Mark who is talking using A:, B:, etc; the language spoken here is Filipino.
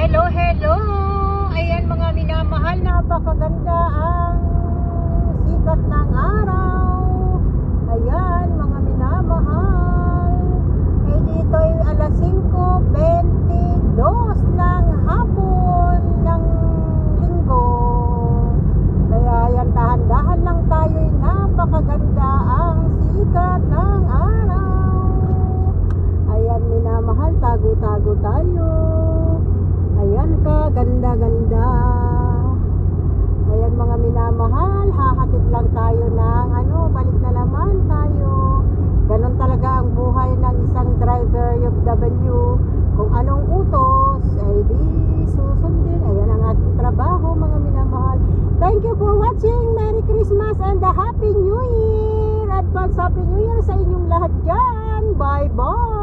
A: Hello, hello! Ayan mga minamahal, napakaganda ang sikat ng araw. Ayan mga minamahal. Eh dito ay alas 5:22 ng hapon ng linggo. Kaya ayan, dahan-dahan lang tayo. Napakaganda ang sikat ng araw. Ayan minamahal, tago-tago tayo. Ayan ka, ganda-ganda. Ayan mga minamahal, hahatid lang tayo ng balik na naman tayo. Ganon talaga ang buhay ng isang driver UFW. Kung anong utos, ay di susundin. Ayan ang ating trabaho mga minamahal. Thank you for watching. Merry Christmas and a Happy New Year. Advance Happy New Year sa inyong lahat dyan. Bye-bye.